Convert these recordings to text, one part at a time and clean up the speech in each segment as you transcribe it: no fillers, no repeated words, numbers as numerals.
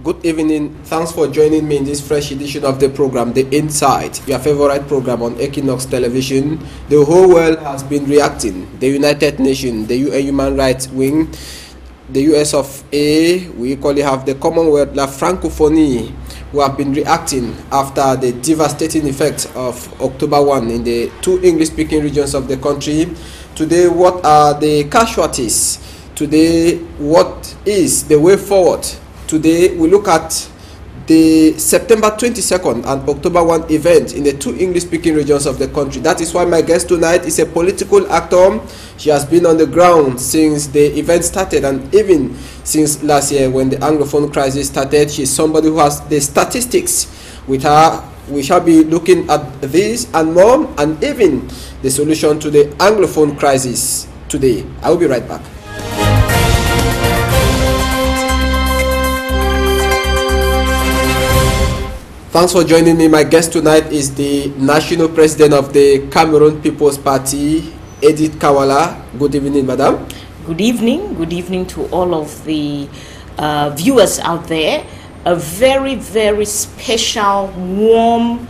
Good evening. Thanks for joining me in this fresh edition of the program, The Insight, your favorite program on Equinoxe television. The whole world has been reacting. The United Nations, the UN Human Rights Wing, the US of A, we equally have the Commonwealth, La Francophonie, who have been reacting after the devastating effects of October 1 in the two English-speaking regions of the country. Today, what are the casualties? Today, what is the way forward? Today, we look at the September 22nd and October 1 event in the two English-speaking regions of the country. That is why my guest tonight is a political actor. She has been on the ground since the event started, and even since last year when the Anglophone crisis started. She's somebody who has the statistics. With her, we shall be looking at this and more, and even the solution to the Anglophone crisis today. I will be right back. Thanks for joining me. My guest tonight is the National President of the Cameroon People's Party, EDITH Wallah. Good evening, Madam. Good evening. Good evening to all of the viewers out there. A very, very special, warm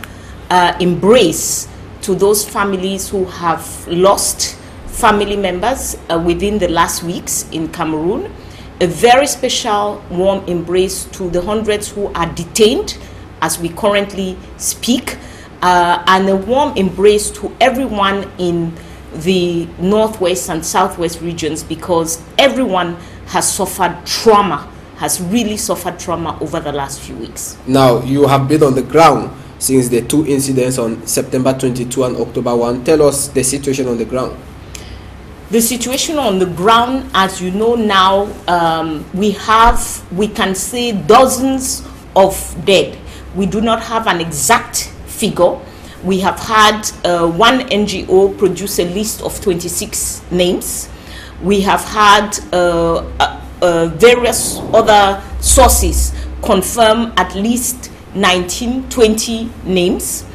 embrace to those families who have lost family members within the last weeks in Cameroon. A very special, warm embrace to the hundreds who are detained as we currently speak, and a warm embrace to everyone in the northwest and southwest regions, because everyone has suffered trauma, has really suffered trauma over the last few weeks. Now, you have been on the ground since the two incidents on September 22 and October 1. Tell us the situation on the ground. The situation on the ground, as you know now, we can say dozens of dead. We do not have an exact figure. We have had one NGO produce a list of 26 names. We have had various other sources confirm at least 19, 20 names.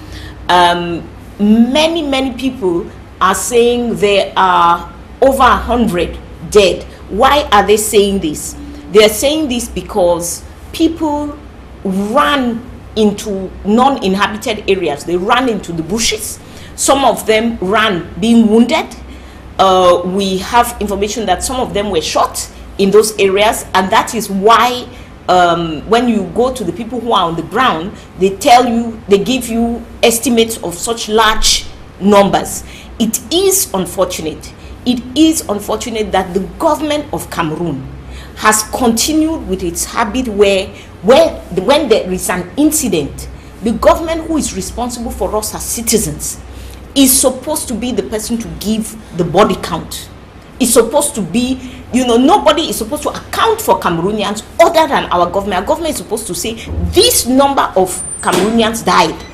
Many people are saying there are over 100 dead. Why are they saying this? They are saying this because people ran into non-inhabited areas. They ran into the bushes. Some of them ran being wounded. We have information that some of them were shot in those areas, and that is why when you go to the people who are on the ground, they tell you, they give you estimates of such large numbers. It is unfortunate. It is unfortunate that the government of Cameroon has continued with its habit where when there is an incident, the government who is responsible for us as citizens is supposed to be the person to give the body count. It's supposed to be, nobody is supposed to account for Cameroonians other than our government. Our government is supposed to say this number of Cameroonians died.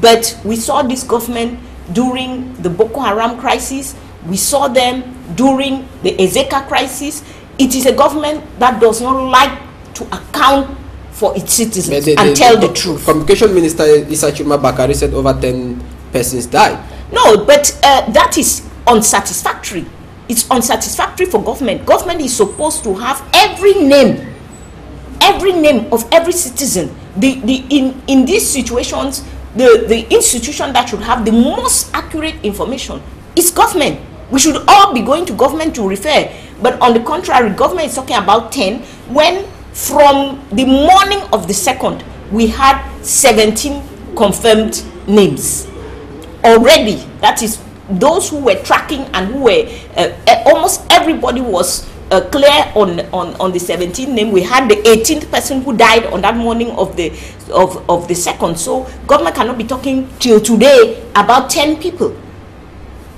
But we saw this government during the Boko Haram crisis. We saw them during the Ezeka crisis. It is a government that does not like to account for its citizens and tell the truth. Communication Minister Isachuma Bakari said over 10 persons died. No, but that is unsatisfactory. It's unsatisfactory for government. Government is supposed to have every name of every citizen. In these situations, the institution that should have the most accurate information is government. We should all be going to government to refer. But on the contrary, government is talking about 10, when from the morning of the 2nd, we had 17 confirmed names already. That is, those who were tracking and who were, almost everybody was clear on the 17th name. We had the 18th person who died on that morning of the 2nd. So government cannot be talking till today about 10 people.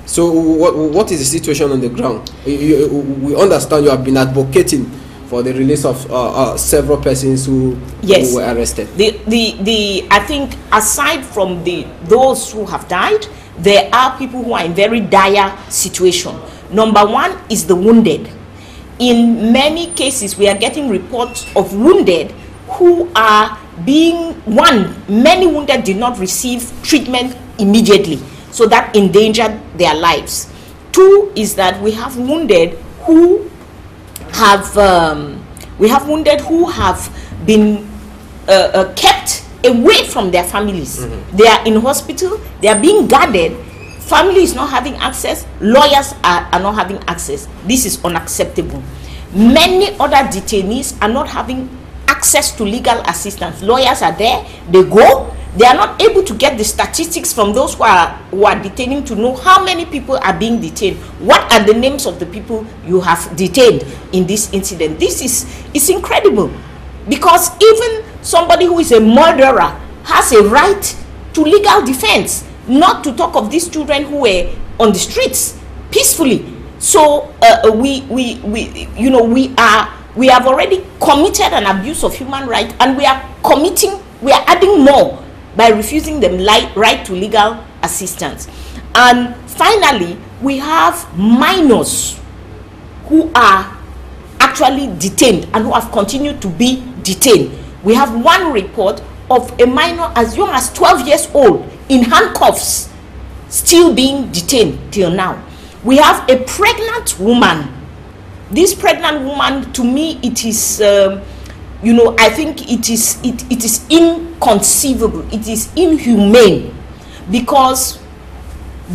So what is the situation on the ground? We understand you have been advocating for the release of several persons who were arrested. I think aside from those who have died, there are people who are in very dire situation. Number one is the wounded. In many cases, we are getting reports of wounded who are many wounded did not receive treatment immediately, so that endangered their lives. Two is that we have wounded who have been kept away from their families. They are in hospital, they are being guarded, family is not having access, lawyers are not having access. This is unacceptable. Many other detainees are not having access to legal assistance. Lawyers are there, they go, they are not able to get the statistics from those who are detaining to know how many people are being detained. What are the names of the people you have detained in this incident? This is incredible, because even somebody who is a murderer has a right to legal defense, not to talk of these children who were on the streets peacefully. So we have already committed an abuse of human rights, and we are adding more by refusing them right to legal assistance. And finally, we have minors who are actually detained and who have continued to be detained. We have one report of a minor as young as 12 years old in handcuffs still being detained till now. We have a pregnant woman. This pregnant woman, to me, it is I think it is inconceivable, it is inhumane, because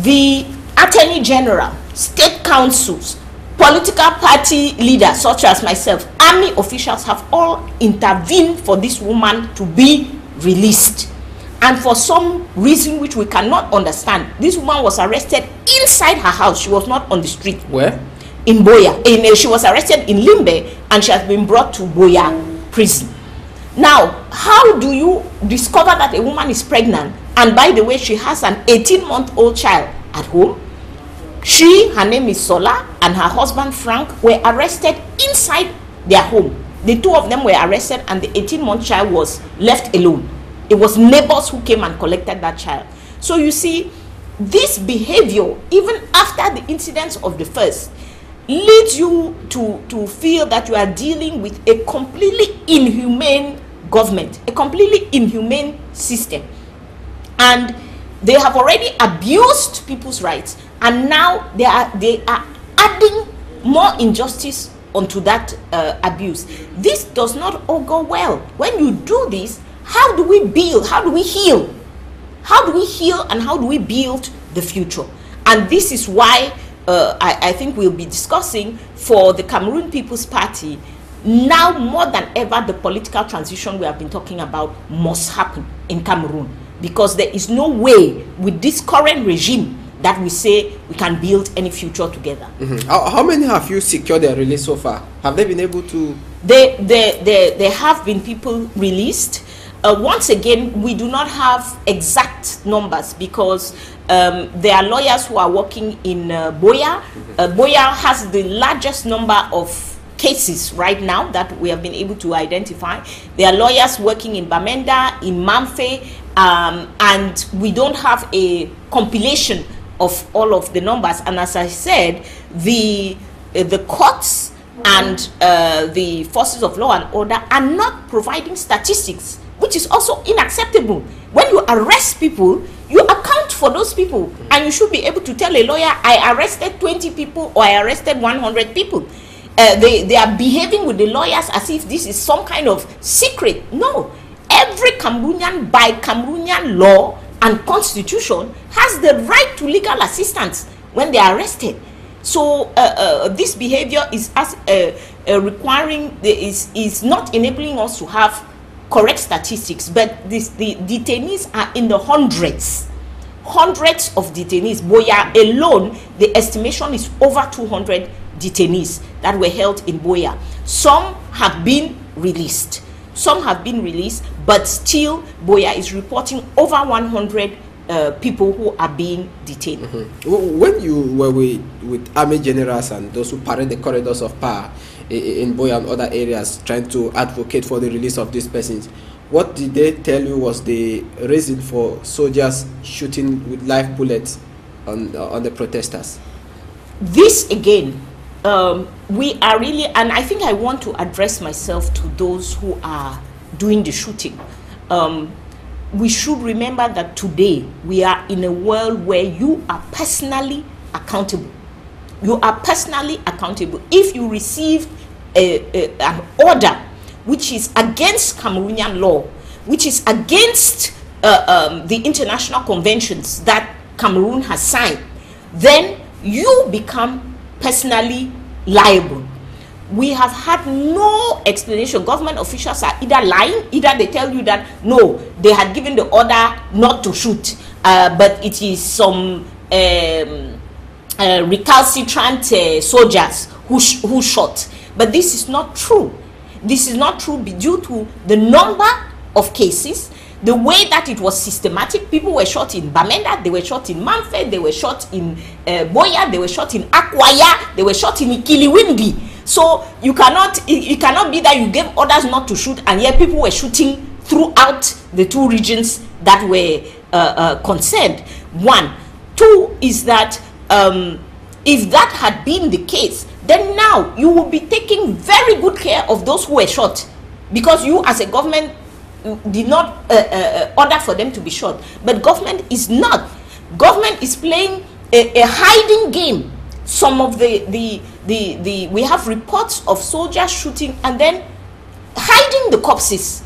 the Attorney General, state councils, political party leaders such as myself, army officials have all intervened for this woman to be released. And for some reason which we cannot understand, this woman was arrested inside her house. She was not on the street. Where? In Boya. She was arrested in Limbe, and she has been brought to Boya prison. Now, how do you discover that a woman is pregnant, and by the way, she has an 18-month-old child at home? Her name is Sola, and her husband Frank were arrested inside their home. The two of them were arrested, and the 18-month child was left alone. It was neighbors who came and collected that child. So you see, this behavior, even after the incidents of the first, leads you to feel that you are dealing with a completely inhumane government, a completely inhumane system. And they have already abused people's rights, and now they are adding more injustice onto that abuse. This does not all go well. When you do this, how do we build? How do we heal? How do we heal, and how do we build the future? And this is why I think we'll be discussing for the Cameroon People's Party, now more than ever, the political transition we have been talking about must happen in Cameroon, because there is no way with this current regime that we say we can build any future together. How many have you secured their release so far? Have they been able to? There have been people released. Once again, we do not have exact numbers, because there are lawyers who are working in Boya. Boya has the largest number of cases right now that we have been able to identify. There are lawyers working in Bamenda, in Mamfe, and we don't have a compilation of all of the numbers. And as I said, the courts and the forces of law and order are not providing statistics, which is also unacceptable. When you arrest people, you account for those people, and you should be able to tell a lawyer, I arrested 20 people or I arrested 100 people. They are behaving with the lawyers as if this is some kind of secret. No, every Cameroonian, by Cameroonian law and constitution, has the right to legal assistance when they are arrested. So this behavior is is not enabling us to have correct statistics, but the detainees are in the hundreds of detainees. Boya alone, the estimation is over 200 detainees that were held in Boya. Some have been released, but still Boya is reporting over 100 people who are being detained. When you were with army generals and those who parade the corridors of power in Boya and other areas trying to advocate for the release of these persons, what did they tell you was the reason for soldiers shooting with live bullets on the protesters? This again, we are really, and I think I want to address myself to those who are doing the shooting. We should remember that today we are in a world where you are personally accountable. You are personally accountable. If you received an order which is against Cameroonian law, which is against the international conventions that Cameroon has signed, then you become personally liable. We have had no explanation. Government officials are either lying, either they tell you that no, they had given the order not to shoot, but it is some recalcitrant soldiers who shot. But this is not true. This is not true due to the number of cases, the way that it was systematic. People were shot in Bamenda, they were shot in Manfred, they were shot in Boya, they were shot in Akwaya, they were shot in Ikiliwindi. So it cannot be that you gave orders not to shoot and yet people were shooting throughout the two regions that were concerned. One. Two is that if that had been the case, then now you will be taking very good care of those who were shot, because you as a government did not order for them to be shot. But government is not. Government is playing a hiding game. Some of we have reports of soldiers shooting and then hiding the corpses.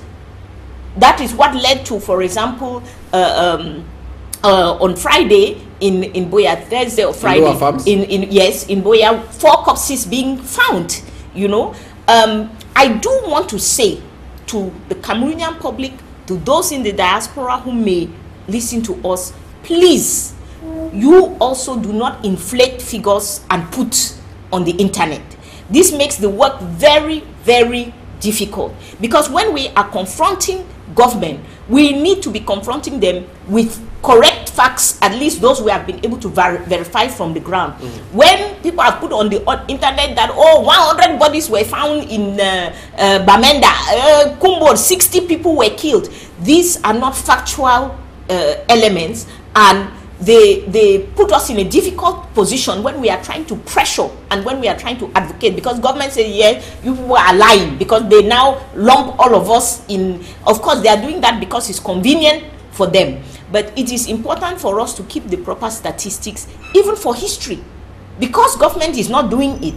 That is what led to, for example, on Friday in Boya, Thursday or Friday in Boya, 4 corpses being found. You know, I do want to say to the Cameroonian public, to those in the diaspora who may listen to us, please, you also do not inflate figures and put on the internet. This makes the work very, very difficult, because when we are confronting government, we need to be confronting them with correct facts, at least those we have been able to verify from the ground. When people have put on the internet that 100 bodies were found in Bamenda, Kumbo, 60 people were killed, these are not factual elements, and they put us in a difficult position when we are trying to pressure and when we are trying to advocate, because government says, yes, you people are lying, because they now lump all of us in. Of course, they are doing that because it's convenient for them. But it is important for us to keep the proper statistics, even for history, because government is not doing it.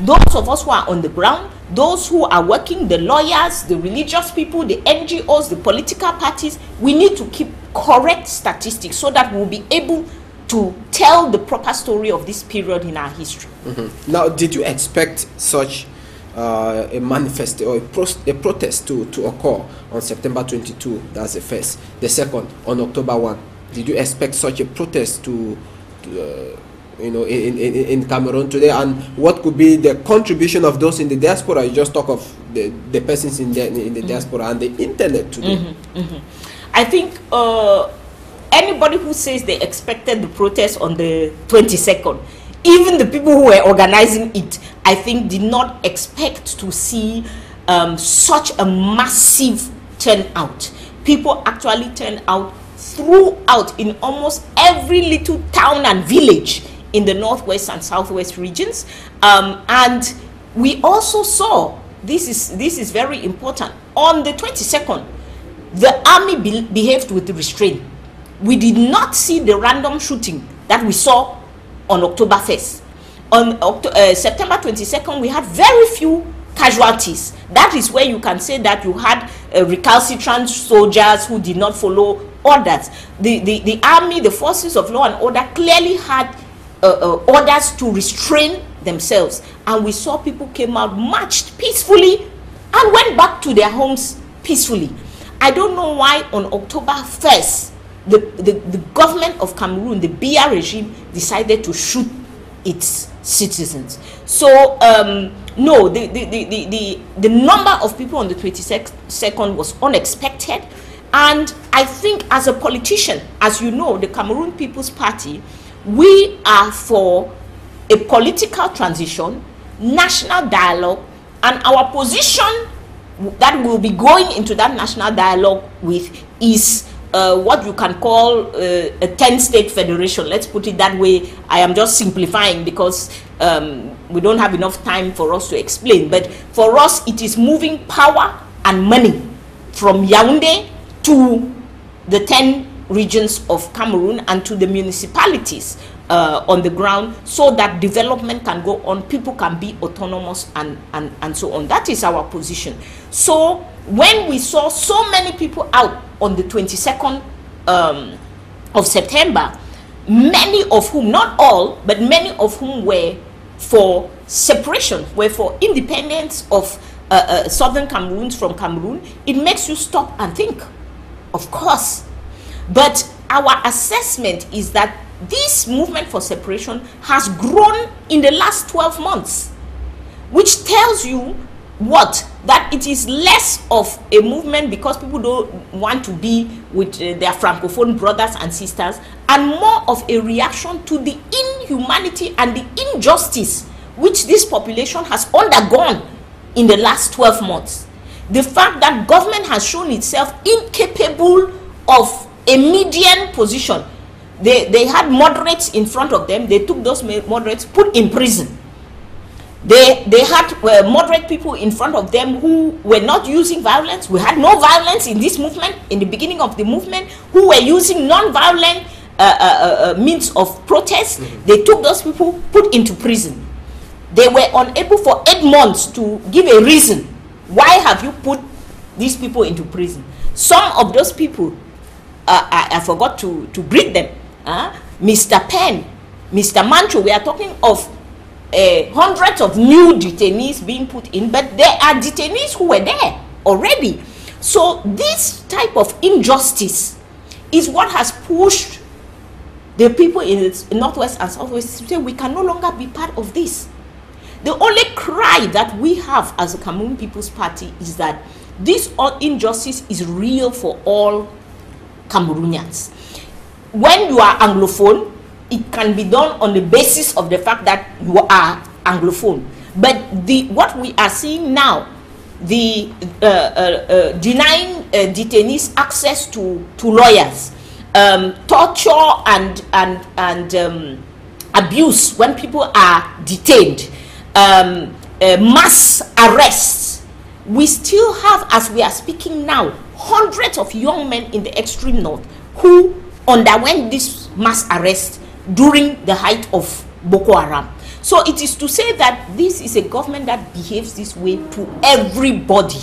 Those of us who are on the ground, those who are working, the lawyers, the religious people, the NGOs, the political parties, we need to keep correct statistics so that we'll be able to tell the proper story of this period in our history. Now, did you expect such a manifest or a protest to occur on September 22? That's the first. The second, on October 1. Did you expect such a protest to in Cameroon today? And what could be the contribution of those in the diaspora? You just talk of the persons in the diaspora and the internet today. I think anybody who says they expected the protest on the 22nd, even the people who were organizing it, I think did not expect to see such a massive turnout. People actually turned out throughout in almost every little town and village in the northwest and southwest regions, and we also saw, this is very important, on the 22nd, the army behaved with restraint. We did not see the random shooting that we saw on October 1st. On September 22nd, we had very few casualties. That is where you can say that you had recalcitrant soldiers who did not follow orders. The army, the forces of law and order clearly had orders to restrain themselves. And we saw people came out, marched peacefully, and went back to their homes peacefully. I don't know why on October 1st, the government of Cameroon, the Biya regime, decided to shoot its citizens. So no, the number of people on the 22nd was unexpected, and I think as a politician, as you know, the Cameroon People's Party, we are for a political transition, national dialogue, and our position that we'll be going into that national dialogue with is what you can call a 10-state federation. Let's put it that way. I am just simplifying because we don't have enough time for us to explain. But for us, it is moving power and money from Yaoundé to the 10 regions of Cameroon and to the municipalities on the ground, so that development can go on, people can be autonomous, and so on. That is our position. So when we saw so many people out on the 22nd of September, many of whom, not all, but many of whom were for separation, were for independence of southern Cameroons from Cameroon, it makes you stop and think, of course. But our assessment is that this movement for separation has grown in the last 12 months, which tells you what? That it is less of a movement because people don't want to be with their francophone brothers and sisters, and more of a reaction to the inhumanity and the injustice which this population has undergone in the last 12 months. The fact that government has shown itself incapable of a median position. They had moderates in front of them. They took those moderates, put in prison. They had moderate people in front of them who were not using violence. We had no violence in this movement, in the beginning of the movement, who were using non-violent means of protest. They took those people, put into prison. They were unable for 8 months to give a reason. Why have you put these people into prison? Some of those people, I forgot to greet them. Mr. Penn, Mr. Mancho, we are talking of hundreds of new detainees being put in, but there are detainees who were there already. So this type of injustice is what has pushed the people in the Northwest and Southwest to say we can no longer be part of this. The only cry that we have as a Cameroon People's Party is that this injustice is real for all Cameroonians. When you are Anglophone, it can be done on the basis of the fact that you are Anglophone. But what we are seeing now, the denying detainees access to lawyers, torture and abuse when people are detained, mass arrests. We still have, as we are speaking now, hundreds of young men in the extreme north who underwent this mass arrest during the height of Boko Haram. So it is to say that this is a government that behaves this way to everybody,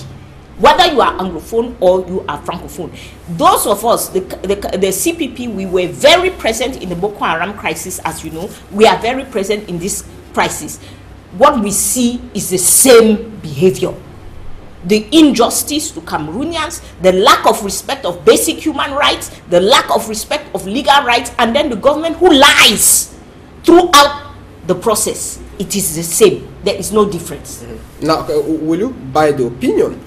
whether you are Anglophone or you are Francophone. Those of us, the CPP, we were very present in the Boko Haram crisis, as you know. We are very present in this crisis. What we see is the same behavior. The injustice to Cameroonians, the lack of respect of basic human rights, the lack of respect of legal rights, and then the government who lies throughout the process. It is the same. There is no difference. Now, will you buy the opinion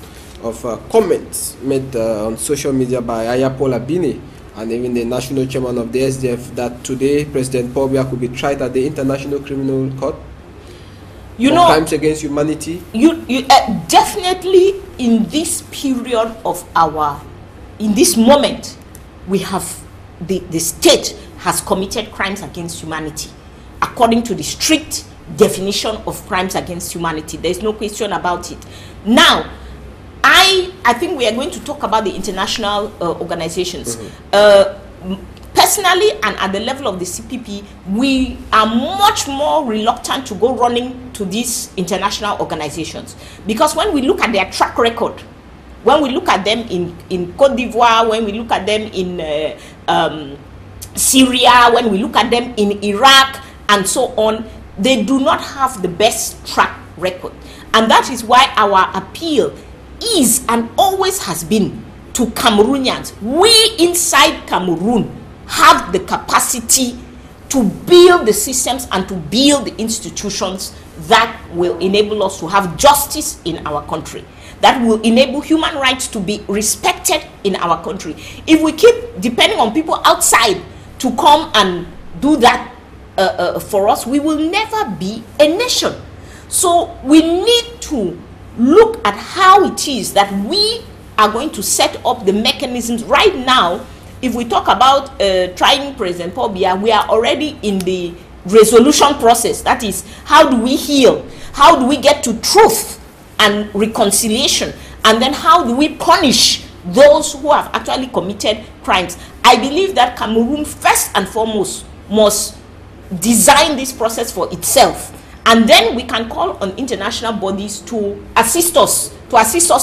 of comments made on social media by Ayapola Bini and even the national chairman of the SDF that today President Paul Biya could be tried at the International Criminal Court? You know, crimes against humanity. You definitely in this period of in this moment, we have the state has committed crimes against humanity according to the strict definition of crimes against humanity. There is no question about it. Now, I think we are going to talk about the international organizations. Personally, and at the level of the CPP, we are much more reluctant to go running to these international organizations, because when we look at their track record, when we look at them in Cote d'Ivoire, when we look at them in Syria, when we look at them in Iraq, and so on, they do not have the best track record. And that is why our appeal is and always has been to Cameroonians. We inside Cameroon have the capacity to build the systems and to build the institutions that will enable us to have justice in our country, that will enable human rights to be respected in our country. If we keep depending on people outside to come and do that for us, we will never be a nation. So we need to look at how it is that we are going to set up the mechanisms right now. If we talk about trying President Paul Biya, we are already in the resolution process. That is, how do we heal? How do we get to truth and reconciliation? And then how do we punish those who have actually committed crimes? I believe that Cameroon, first and foremost, must design this process for itself, and then we can call on international bodies to assist us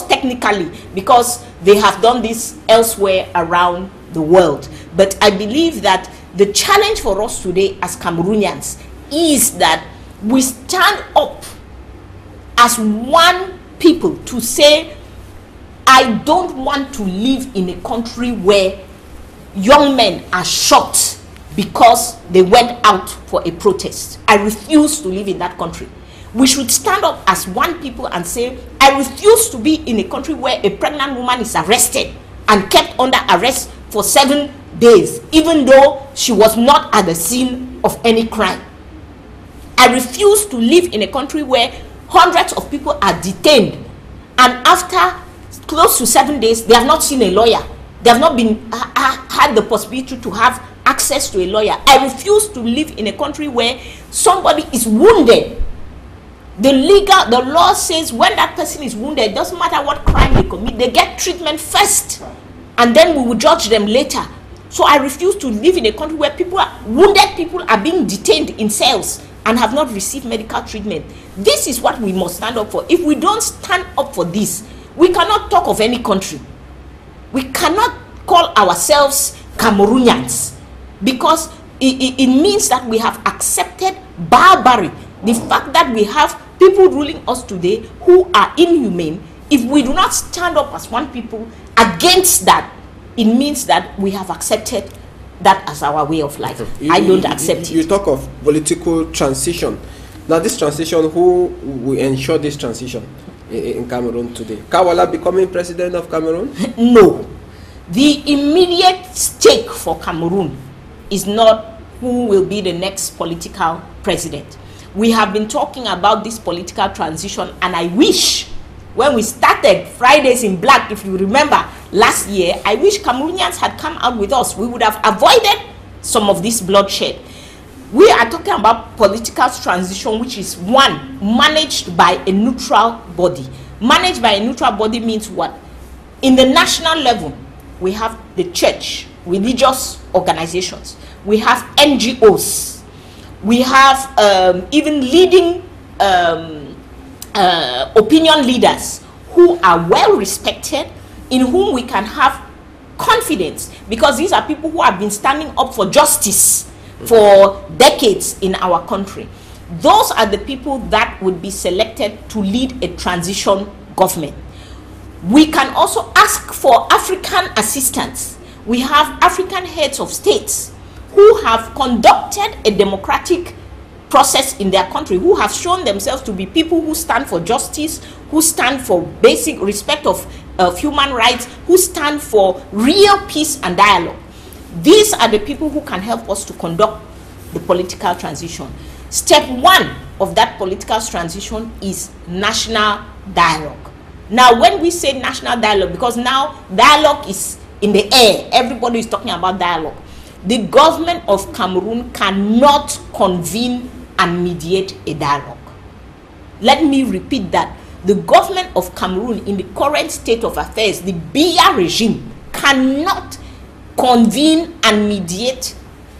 technically, because they have done this elsewhere around the world. But I believe that the challenge for us today as Cameroonians is that we stand up as one people to say, I don't want to live in a country where young men are shot because they went out for a protest. I refuse to live in that country. We should stand up as one people and say, I refuse to be in a country where a pregnant woman is arrested and kept under arrest for 7 days, even though she was not at the scene of any crime. I refuse to live in a country where hundreds of people are detained, and after close to 7 days, they have not seen a lawyer. They have not been had the possibility to have access to a lawyer. I refuse to live in a country where somebody is wounded. The law says when that person is wounded, it doesn't matter what crime they commit, they get treatment first, and then we will judge them later. So I refuse to live in a country where wounded people are being detained in cells and have not received medical treatment. This is what we must stand up for. If we don't stand up for this, we cannot talk of any country. We cannot call ourselves Cameroonians, because it means that we have accepted barbarity. The fact that we have people ruling us today who are inhumane, if we do not stand up as one people against that, it means that we have accepted that as our way of life. I don't accept it. You talk of political transition. Now this transition, who will ensure this transition in Cameroon today? WALLAH becoming president of Cameroon? No. The immediate stake for Cameroon is not who will be the next political president. We have been talking about this political transition, and I wish when we started Fridays in Black, if you remember last year, I wish Cameroonians had come out with us. We would have avoided some of this bloodshed. We are talking about political transition, which is one managed by a neutral body. Managed by a neutral body means what? In the national level, we have the church, religious organizations, we have NGOs, we have even leading opinion leaders who are well respected, in whom we can have confidence, because these are people who have been standing up for justice for decades in our country. Those are the people that would be selected to lead a transition government. We can also ask for African assistance. We have African heads of states who have conducted a democratic process in their country, who have shown themselves to be people who stand for justice, who stand for basic respect of human rights, who stand for real peace and dialogue. These are the people who can help us to conduct the political transition. Step one of that political transition is national dialogue. Now, when we say national dialogue, because now dialogue is in the air, everybody is talking about dialogue. The government of Cameroon cannot convene and mediate a dialogue. Let me repeat that. The government of Cameroon, in the current state of affairs, the Biya regime, cannot convene and mediate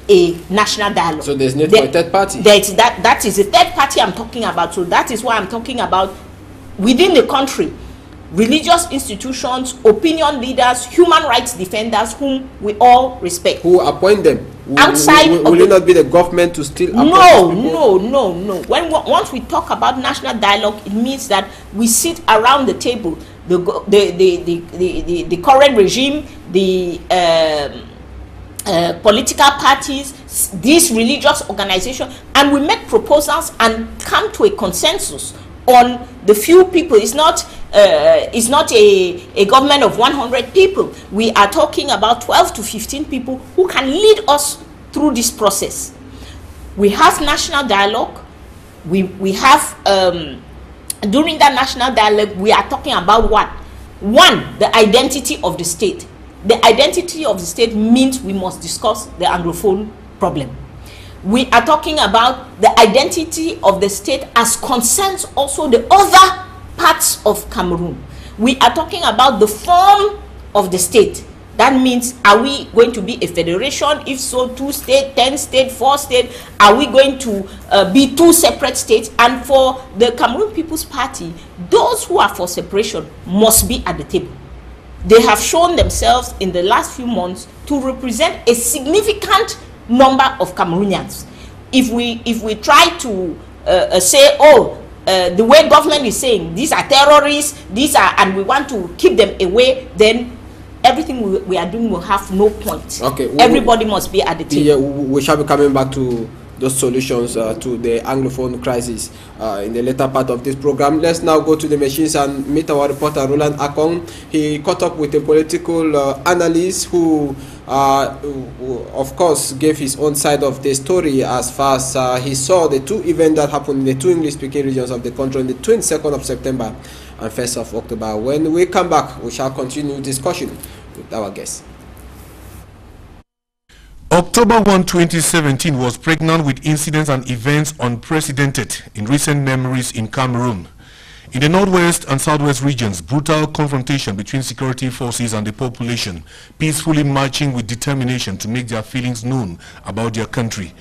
a national dialogue. So there's need for a third party. That is a third party I'm talking about. So that is why I'm talking about within the country, religious institutions, opinion leaders, human rights defenders, whom we all respect. Who appoint them? Outside will it not be the government to still appoint No. Once we talk about national dialogue, it means that we sit around the table, the current regime, the political parties, these religious organizations, and we make proposals and come to a consensus on the few people. It's not a government of 100 people. We are talking about 12 to 15 people who can lead us through this process. We have national dialogue. We have during that national dialogue, we are talking about what? One, the identity of the state. The identity of the state means we must discuss the Anglophone problem. We are talking about the identity of the state as concerns also the other parts of Cameroon. We are talking about the form of the state. That means, are we going to be a federation? If so, 2 states, 10 states, 4 states? Are we going to be 2 separate states? And for the Cameroon People's Party, those who are for separation must be at the table. They have shown themselves in the last few months to represent a significant number of Cameroonians. If we try to say, oh, the way government is saying these are terrorists, and we want to keep them away, then everything we are doing will have no point. Okay, everybody must be at the table. Yeah, we shall be coming back to those solutions to the Anglophone crisis in the later part of this program. Let's now go to the machines and meet our reporter Roland Akong. He caught up with a political analyst who of course gave his own side of the story as far as he saw the 2 events that happened in the 2 English-speaking regions of the country on the 22nd of September and 1st of October. When we come back, we shall continue discussion with our guests. October 1, 2017 was pregnant with incidents and events unprecedented in recent memories in Cameroon. In the northwest and southwest regions, brutal confrontation between security forces and the population, peacefully marching with determination to make their feelings known about their country.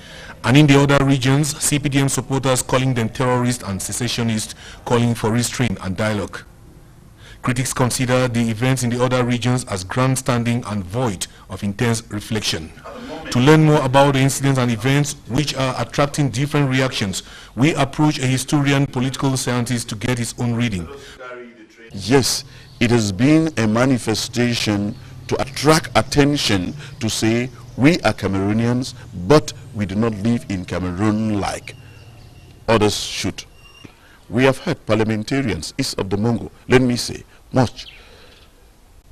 And in the other regions, CPDM supporters calling them terrorists and secessionists, calling for restraint and dialogue. Critics consider the events in the other regions as grandstanding and void of intense reflection. To learn more about the incidents and events which are attracting different reactions, we approach a historian, political scientist to get his own reading. Yes, it has been a manifestation to attract attention to say we are Cameroonians, but we do not live in Cameroon like others should. We have had parliamentarians east of the Mongo, let me say, much.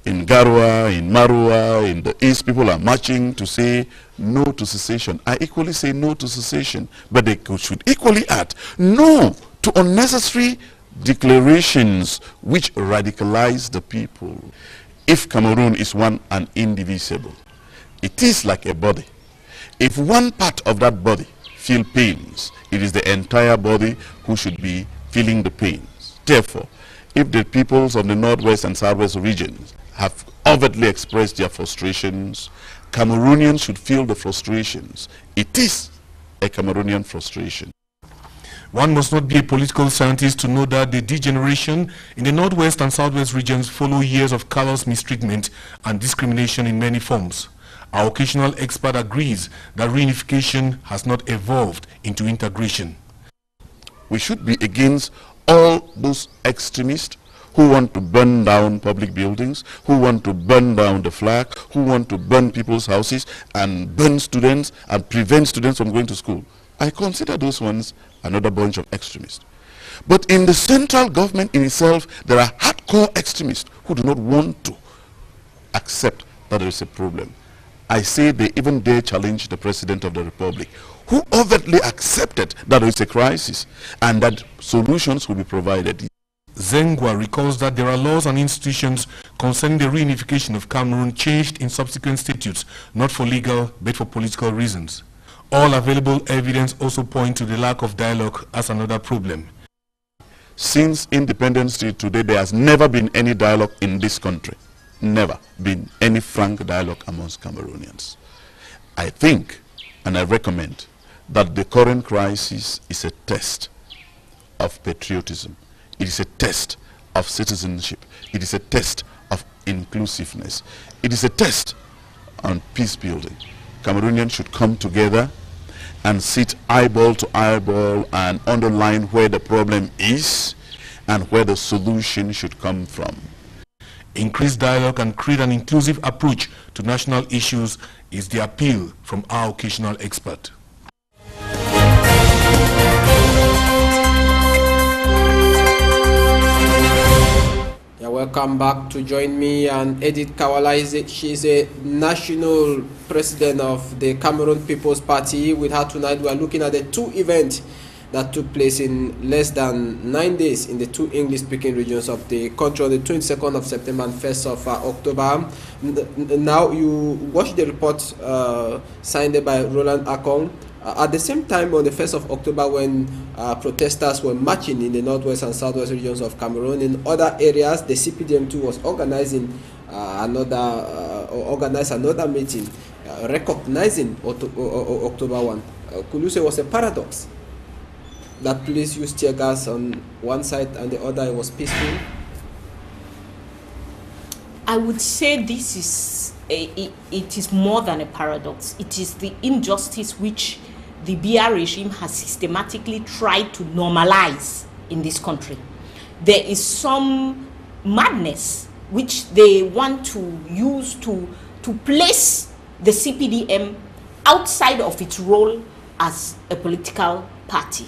In Garwa, in Marua, in the east, people are marching to say no to secession. I equally say no to secession, but they should equally add no to unnecessary declarations which radicalize the people. If Cameroon is one and indivisible, it is like a body. If one part of that body feel pains, it is the entire body who should be feeling the pains. Therefore, if the peoples of the northwest and southwest regions have overtly expressed their frustrations, Cameroonians should feel the frustrations. It is a Cameroonian frustration. One must not be a political scientist to know that the degeneration in the northwest and southwest regions follow years of callous mistreatment and discrimination in many forms. Our occasional expert agrees that reunification has not evolved into integration. We should be against all those extremists who want to burn down public buildings, who want to burn down the flag, who want to burn people's houses and burn students and prevent students from going to school. I consider those ones another bunch of extremists. But in the central government in itself, there are hardcore extremists who do not want to accept that there is a problem. I say they even dare challenge the President of the Republic, who overtly accepted that there is a crisis and that solutions will be provided. Zengwa recalls that there are laws and institutions concerning the reunification of Cameroon changed in subsequent statutes, not for legal but for political reasons. All available evidence also point to the lack of dialogue as another problem. Since independence till today, there has never been any dialogue in this country. Never been any frank dialogue amongst Cameroonians. I think and I recommend that the current crisis is a test of patriotism. It is a test of citizenship. It is a test of inclusiveness. It is a test on peace building. Cameroonians should come together and sit eyeball to eyeball and underline where the problem is and where the solution should come from. Increase dialogue and create an inclusive approach to national issues is the appeal from our occasional expert. Welcome back. To join me and EDITH Kawala. She's a national president of the Cameroon People's Party. With her tonight, we are looking at the 2 events that took place in less than 9 days in the 2 English-speaking regions of the country on the 22nd of September and 1st of October. Now, you watched the report signed by Roland Akong. At the same time, on the 1st of October, when protesters were marching in the northwest and southwest regions of Cameroon, in other areas, the CPDM too was organizing another meeting, recognizing October 1. Could you say it was a paradox that police used tear gas on one side and the other it was peaceful? I would say this is it is more than a paradox. It is the injustice which the BR regime has systematically tried to normalize in this country. There is some madness which they want to use to place the CPDM outside of its role as a political party.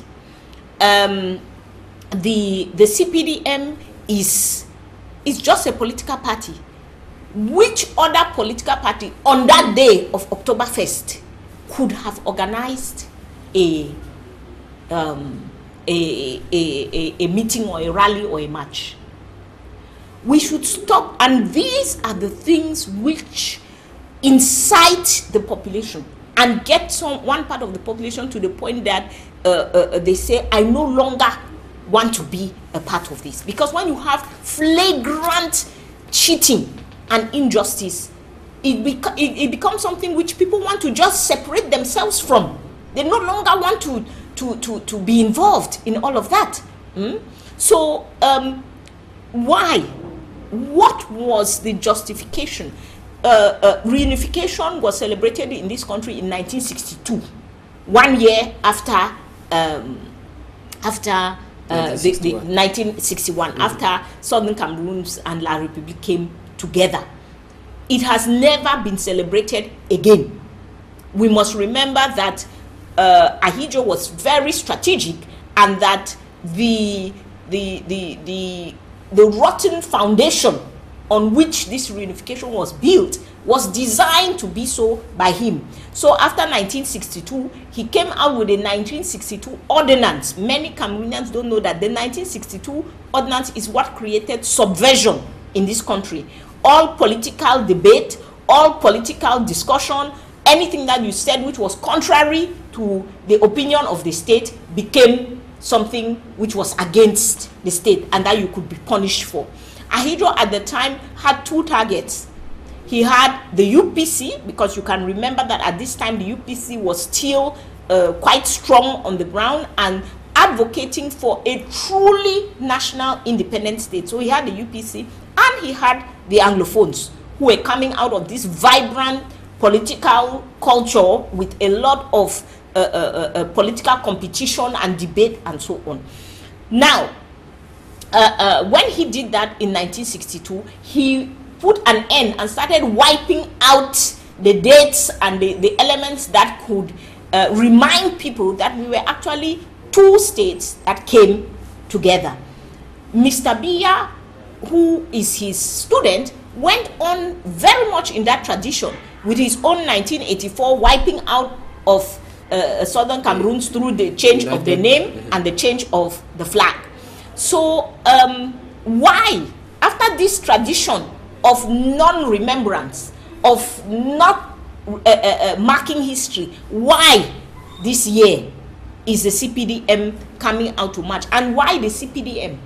The CPDM is just a political party. Which other political party on that day of October 1st could have organized a meeting or a rally or a march? We should stop, and these are the things which incite the population and get one part of the population to the point that they say, I no longer want to be a part of this. Because when you have flagrant cheating and injustice, it becomes something which people want to just separate themselves from. They no longer want to be involved in all of that. So why? What was the justification? Reunification was celebrated in this country in 1962, 1 year after the 1961, after Southern Cameroon and La République came together. It has never been celebrated again. We must remember that Ahidjo was very strategic, and that the rotten foundation on which this reunification was built was designed to be so by him. So after 1962, he came out with a 1962 ordinance. Many Cameroonians don't know that the 1962 ordinance is what created subversion in this country. All political debate, all political discussion, anything that you said which was contrary to the opinion of the state became something which was against the state and that you could be punished for. Ahidjo at the time had two targets. He had the UPC, because you can remember that at this time the UPC was still quite strong on the ground and advocating for a truly national independent state. So he had the UPC and he had the Anglophones, who were coming out of this vibrant political culture with a lot of political competition and debate and so on. Now, when he did that in 1962, he put an end and started wiping out the dates and the elements that could remind people that we were actually two states that came together. Mr. Biya, who is his student, went on very much in that tradition with his own 1984 wiping out of Southern Cameroon through the change of the name and the change of the flag. So why, after this tradition of non-remembrance, of not marking history, why this year is the CPDM coming out to march? And why the CPDM?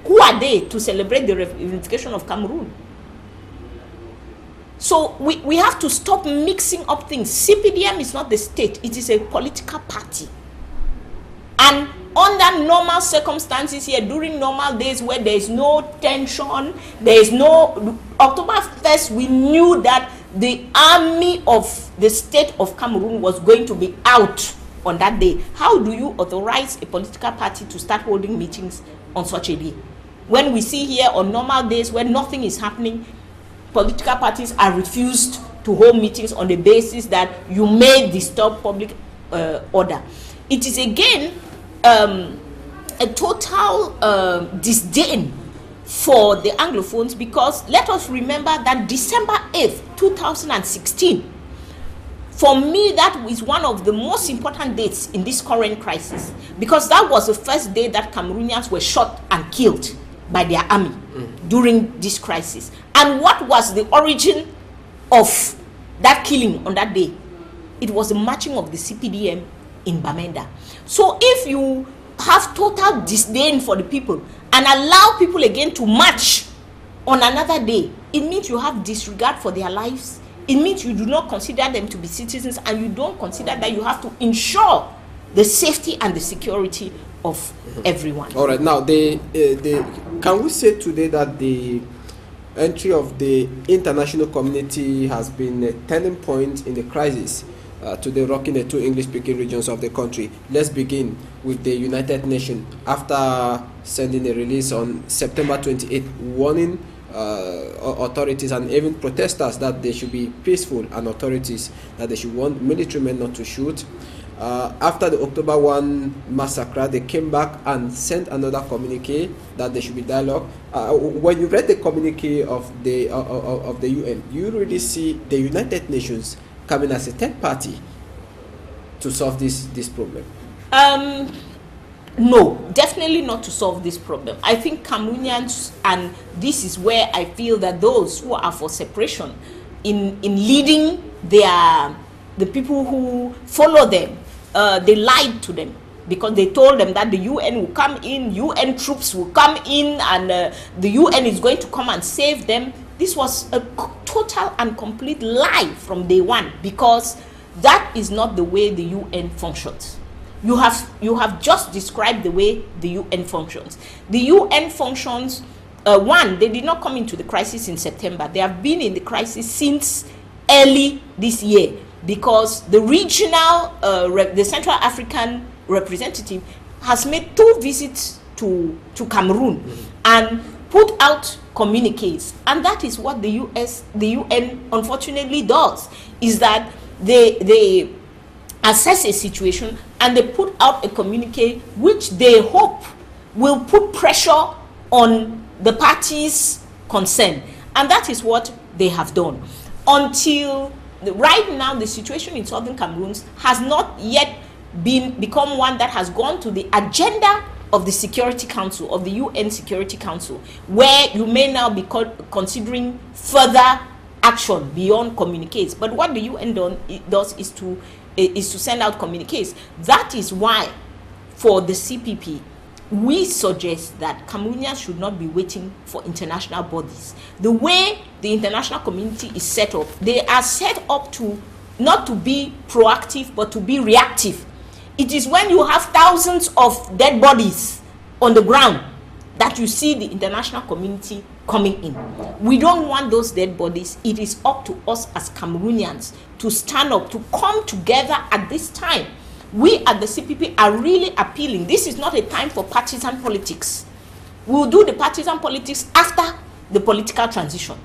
Who are they to celebrate the reunification of Cameroon? So we have to stop mixing up things. CPDM is not the state, it is a political party. And under normal circumstances here, during normal days where there is no tension, there is no... October 1st, we knew that the army of the state of Cameroon was going to be out on that day. How do you authorize a political party to start holding meetings on such a day? When we see here on normal days where nothing is happening, political parties are refused to hold meetings on the basis that you may disturb public order. It is again a total disdain for the Anglophones, because let us remember that December 8th, 2016, for me, that is one of the most important dates in this current crisis, because that was the first day that Cameroonians were shot and killed by their army during this crisis. And what was the origin of that killing on that day? It was the marching of the CPDM in Bamenda. So if you have total disdain for the people and allow people again to march on another day, it means you have disregard for their lives. It means you do not consider them to be citizens, and you don't consider that you have to ensure the safety and the security of everyone. All right, now can we say today that the entry of the international community has been a turning point in the crisis today rocking the two English-speaking regions of the country? Let's begin with the United Nations. After sending a release on September 28th warning authorities and even protesters that they should be peaceful, and authorities that they should want military men not to shoot. After the October 1 massacre, they came back and sent another communique that there should be dialogue. When you read the communique of the UN, you really see the United Nations coming as a third party to solve this problem. No, definitely not to solve this problem. I think Cameroonians, and this is where I feel that those who are for separation in leading the people who follow them, they lied to them, because they told them that the UN will come in, UN troops will come in, and the UN is going to come and save them. This was a total and complete lie from day one, because that is not the way the UN functions. You have just described the way the UN functions. The UN functions, one, they did not come into the crisis in September. They have been in the crisis since early this year, because the regional, the Central African representative has made 2 visits to Cameroon and put out communiques. And that is what the UN unfortunately does, is that they assess a situation and they put out a communique which they hope will put pressure on the parties concerned. And that is what they have done. Until right now, the situation in southern Cameroon has not yet become one that has gone to the agenda of the Security Council, of the UN Security Council, where you may now be considering further action beyond communiques. But what the UN does is to send out communiques. That is why, for the CPP, we suggest that Cameroonians should not be waiting for international bodies. The way the international community is set up, they are set up to not to be proactive, but to be reactive. It is when you have thousands of dead bodies on the ground that you see the international community coming in. We don't want those dead bodies. It is up to us as Cameroonians to stand up, to come together at this time. We at the CPP are really appealing. This is not a time for partisan politics. We will do the partisan politics after the political transition.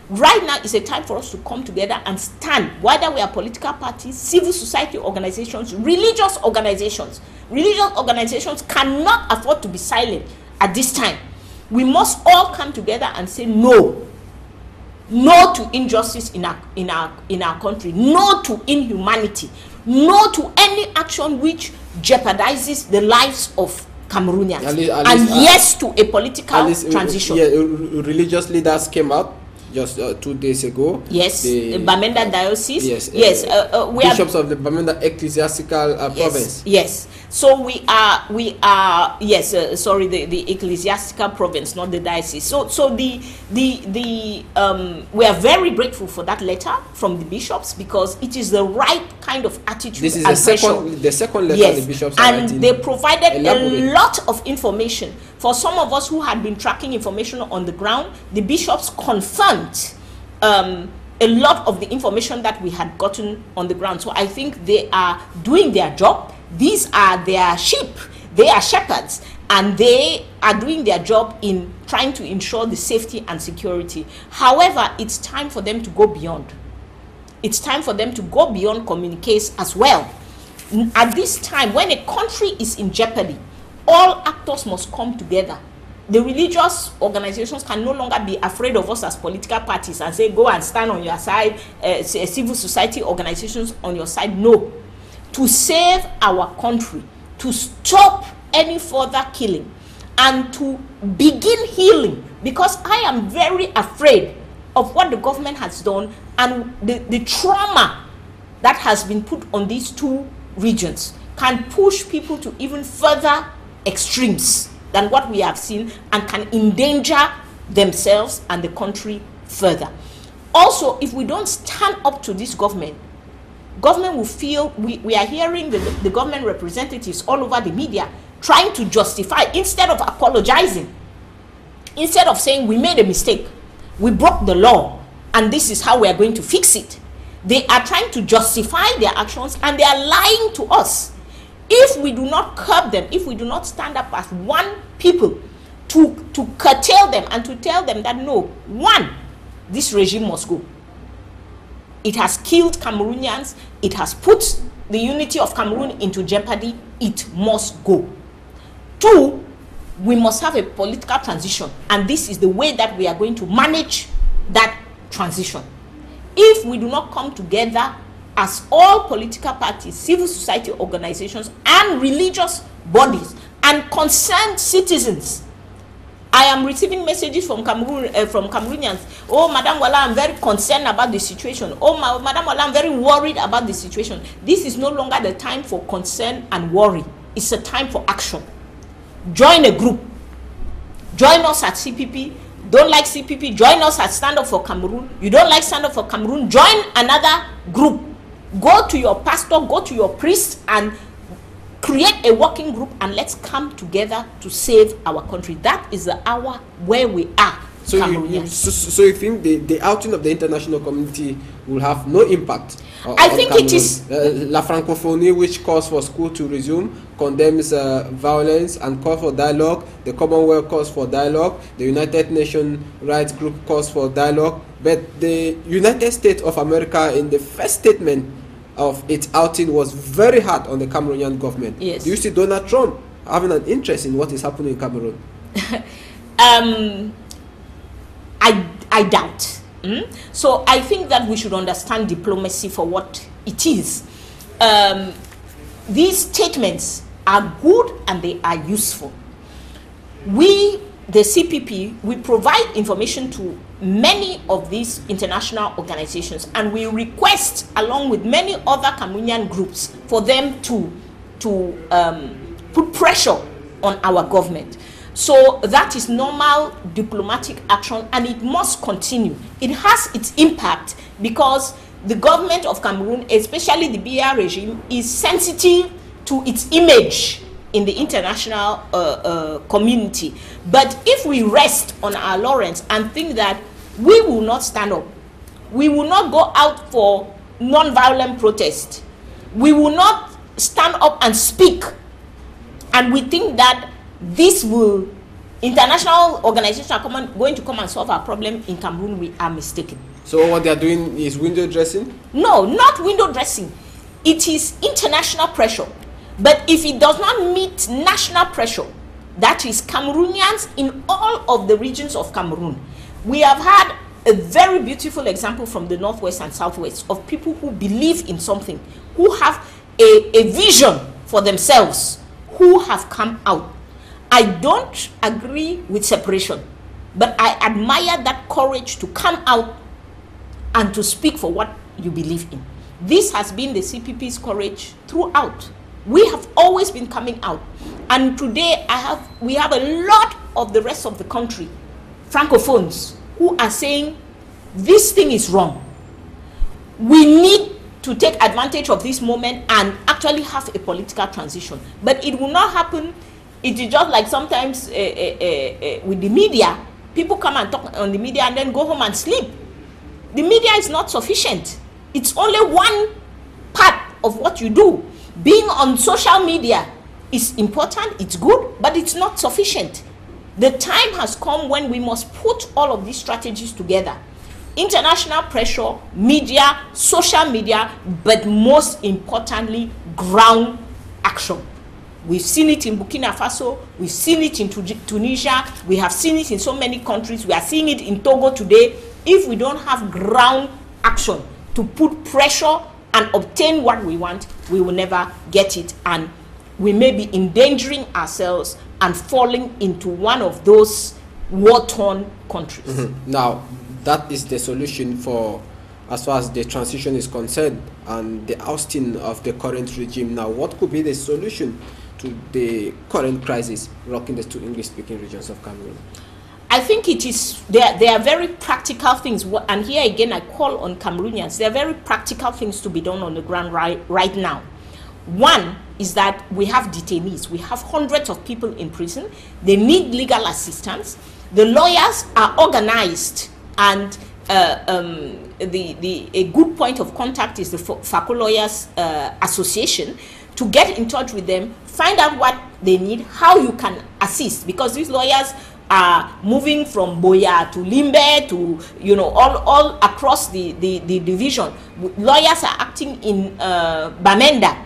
Right now is a time for us to come together and stand, whether we are political parties, civil society organizations, religious organizations. Religious organizations cannot afford to be silent at this time. We must all come together and say no. No to injustice in our country. No to inhumanity. No to any action which jeopardizes the lives of Cameroonians. And yes to a political transition. Yeah, religious leaders came out just 2 days ago. Yes, the Bamenda diocese. Yes, we bishops of the Bamenda ecclesiastical province. Yes, so we are sorry, the ecclesiastical province, not the diocese. So we are very grateful for that letter from the bishops, because it is the right kind of attitude. This is the second letter the bishops are writing. And they provided a lot of information. For some of us who had been tracking information on the ground, the bishops confirmed a lot of the information that we had gotten on the ground. So I think they are doing their job. These are their sheep. They are shepherds, and they are doing their job in trying to ensure the safety and security. However, it's time for them to go beyond. It's time for them to go beyond communiques as well. At this time, when a country is in jeopardy, all actors must come together. The religious organizations can no longer be afraid of us as political parties and say, go and stand on your side, civil society organizations on your side. No. To save our country, to stop any further killing, and to begin healing, because I am very afraid of what the government has done and the trauma that has been put on these 2 regions. can push people to even further extremes than what we have seen, and can endanger themselves and the country further. Also, if we don't stand up to this government will feel, we are hearing the government representatives all over the media trying to justify, instead of apologizing, instead of saying we made a mistake, we broke the law, and this is how we are going to fix it. They are trying to justify their actions, and they are lying to us. If we do not curb them, if we do not stand up as one people to curtail them and to tell them that no, one, this regime must go. It has killed Cameroonians. It has put the unity of Cameroon into jeopardy. It must go. Two, we must have a political transition, and this is the way that we are going to manage that transition. If we do not come together as all political parties, civil society organizations, and religious bodies, and concerned citizens. I am receiving messages from Cameroon, from Cameroonians. Oh, Madam Wallah, I'm very concerned about the situation. Oh, Madam Wallah, I'm very worried about the situation. This is no longer the time for concern and worry. It's a time for action. Join a group. Join us at CPP. Don't like CPP, join us at Stand Up for Cameroon. You don't like Stand Up for Cameroon, join another group. Go to your pastor, go to your priest, and create a working group, and let's come together to save our country. That is the hour where we are. So you think the outing of the international community will have no impact? I think Cameroon. It is La Francophonie, which calls for school to resume, condemns violence and calls for dialogue. The Commonwealth calls for dialogue. The United Nations Rights Group calls for dialogue. But the United States of America, in the first statement of its outing, was very hard on the Cameroonian government. Yes. Do you see Donald Trump having an interest in what is happening in Cameroon? I doubt. So I think that we should understand diplomacy for what it is. These statements are good and they are useful. We, the CPP, we provide information to many of these international organizations, and we request, along with many other Cameroonian groups, for them to put pressure on our government. So that is normal diplomatic action, and it must continue. It has its impact because the government of Cameroon, especially the BR regime, is sensitive to its image in the international community. But if we rest on our laurels and think that we will not stand up, we will not go out for non-violent protest, we will not stand up and speak, and we think that this will, international organizations are going to come and solve our problem in Cameroon, we are mistaken. So what they are doing is window dressing? No, not window dressing. It is international pressure. But if it does not meet national pressure, that is Cameroonians in all of the regions of Cameroon. We have had a very beautiful example from the Northwest and Southwest of people who believe in something, who have a vision for themselves, who have come out. I don't agree with separation, but I admire that courage to come out and to speak for what you believe in. This has been the CPP's courage throughout. We have always been coming out, and today we have a lot of the rest of the country, Francophones, who are saying this thing is wrong. We need to take advantage of this moment and actually have a political transition. But it will not happen. It is just like sometimes with the media, people come and talk on the media and then go home and sleep. The media is not sufficient. It's only one part of what you do. Being on social media is important, it's good, but it's not sufficient. The time has come when we must put all of these strategies together. International pressure, media, social media, but most importantly, ground action. We've seen it in Burkina Faso, we've seen it in Tunisia, we have seen it in so many countries, we are seeing it in Togo today. If we don't have ground action to put pressure and obtain what we want, we will never get it, and we may be endangering ourselves and falling into one of those war-torn countries. Now, that is the solution for as far as the transition is concerned and the ousting of the current regime. Now, what could be the solution to the current crisis rocking the two English-speaking regions of Cameroon? I think it is, there are very practical things, and here again I call on Cameroonians. There are very practical things to be done on the ground right now. One is that we have detainees. We have hundreds of people in prison. They need legal assistance. The lawyers are organized, and a good point of contact is the Faco Lawyers Association, to get in touch with them, find out what they need, how you can assist, because these lawyers are moving from Boya to Limbe to, you know, all across the division. Lawyers are acting in Bamenda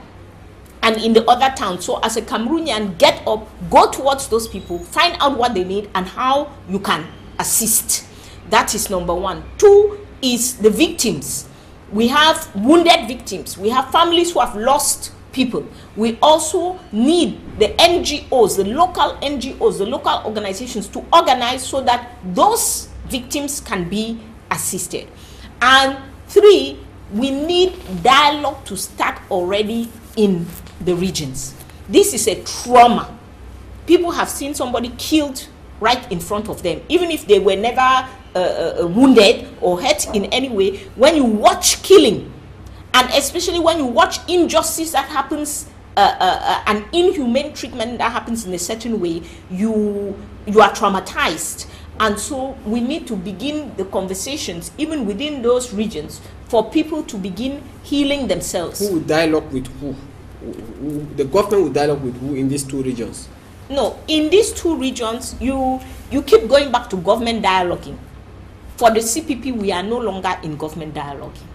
and in the other towns. So as a Cameroonian, get up, go towards those people, find out what they need and how you can assist. That is number one. Two is the victims. We have wounded victims. We have families who have lost people. We also need the NGOs, the local NGOs, the local organizations to organize so that those victims can be assisted. And three, we need dialogue to start already in the regions. This is a trauma. People have seen somebody killed right in front of them, even if they were never wounded or hurt in any way. When you watch killing, and especially when you watch injustice that happens, an inhumane treatment that happens in a certain way, you are traumatized. And so we need to begin the conversations even within those regions for people to begin healing themselves. Who will dialogue with who? The government will dialogue with who in these two regions? No, in these two regions, you keep going back to government dialoguing. For the CPP, we are no longer in government dialoguing.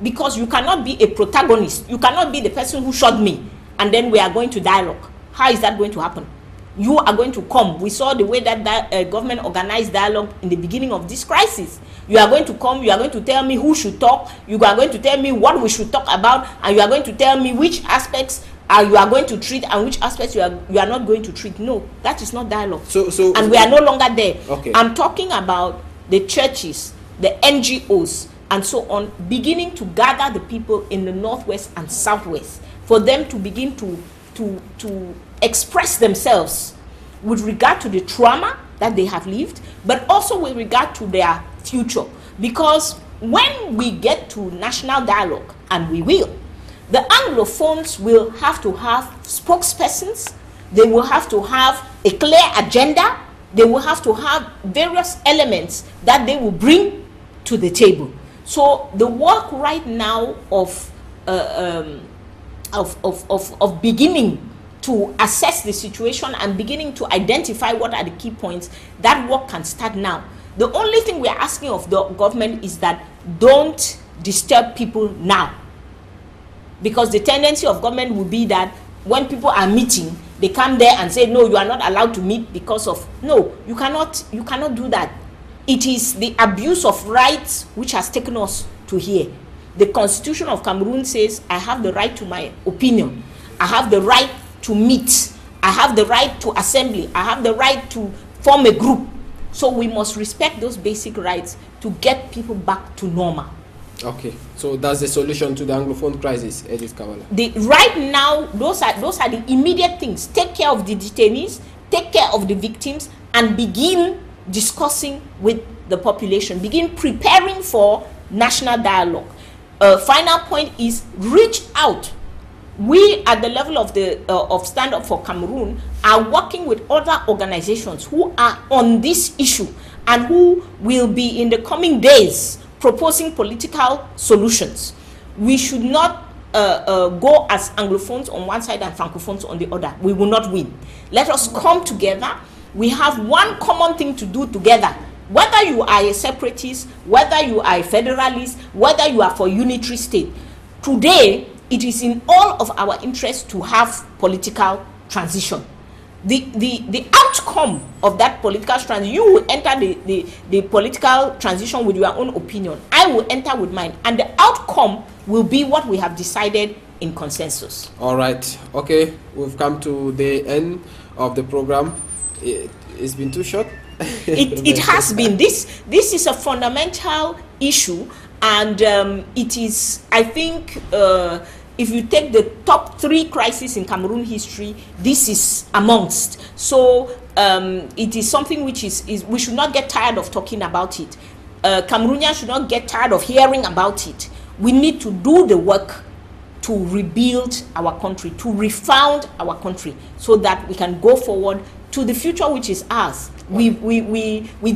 Because you cannot be a protagonist. You cannot be the person who shot me and then we are going to dialogue. How is that going to happen? You are going to come. We saw the way that government organized dialogue in the beginning of this crisis. You are going to come, you are going to tell me who should talk, you are going to tell me what we should talk about, and you are going to tell me which aspects you are going to treat and which aspects you are not going to treat. No, that is not dialogue. And we are no longer there. Okay. I'm talking about the churches, the NGOs, and so on, beginning to gather the people in the northwest and southwest for them to begin to express themselves with regard to the trauma that they have lived, but also with regard to their future. Because when we get to national dialogue, and we will, the Anglophones will have to have spokespersons, they will have to have a clear agenda, they will have to have various elements that they will bring to the table. So the work right now of beginning to assess the situation and beginning to identify what are the key points, that work can start now. The only thing we are asking of the government is that don't disturb people now. Because the tendency of government will be that when people are meeting, they come there and say, no, you are not allowed to meet because of, no, you cannot do that. It is the abuse of rights which has taken us to here. The Constitution of Cameroon says, I have the right to my opinion. I have the right to meet. I have the right to assembly. I have the right to form a group. So we must respect those basic rights to get people back to normal. Okay, so that's the solution to the Anglophone crisis, EDITH Kabbalah. Right now, those are the immediate things. Take care of the detainees, take care of the victims, and begin discussing with the population. Begin preparing for national dialogue. Final point is reach out. We at the level of the Stand Up for Cameroon are working with other organizations who are on this issue and who will be in the coming days proposing political solutions. We should not go as Anglophones on one side and Francophones on the other. We will not win. Let us come together. We have one common thing to do together. Whether you are a separatist, whether you are a federalist, whether you are for unitary state, today it is in all of our interest to have political transition. The outcome of that political transition, you will enter the political transition with your own opinion. I will enter with mine. And the outcome will be what we have decided in consensus. All right. Okay. We've come to the end of the program. It's been too short. It has been. This is a fundamental issue. And it is, I think, if you take the top 3 crises in Cameroon history, this is amongst. So it is something which is we should not get tired of talking about it. Cameroonians should not get tired of hearing about it. We need to do the work to rebuild our country, to refound our country, so that we can go forward to the future which is ours. We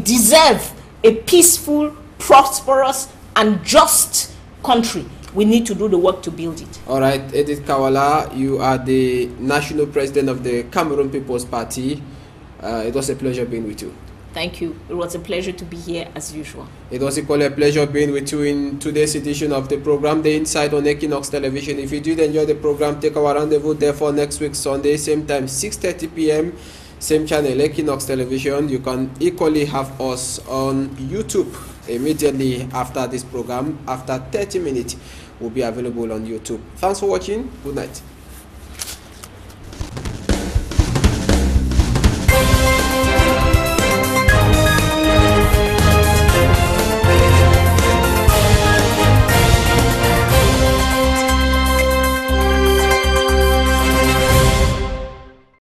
deserve a peaceful, prosperous, and just country. We need to do the work to build it. All right, EDITH Kawala, you are the national president of the Cameroon People's Party. It was a pleasure being with you. Thank you. It was a pleasure to be here as usual. It was equally a pleasure being with you in today's edition of the program, The Insight on Equinoxe Television. If you did enjoy the program, take our rendezvous there for next week, Sunday, same time, 6:30 p.m., same channel, Equinoxe Television. You can equally have us on YouTube immediately after this program. After 30 minutes, will be available on YouTube. Thanks for watching. Good night.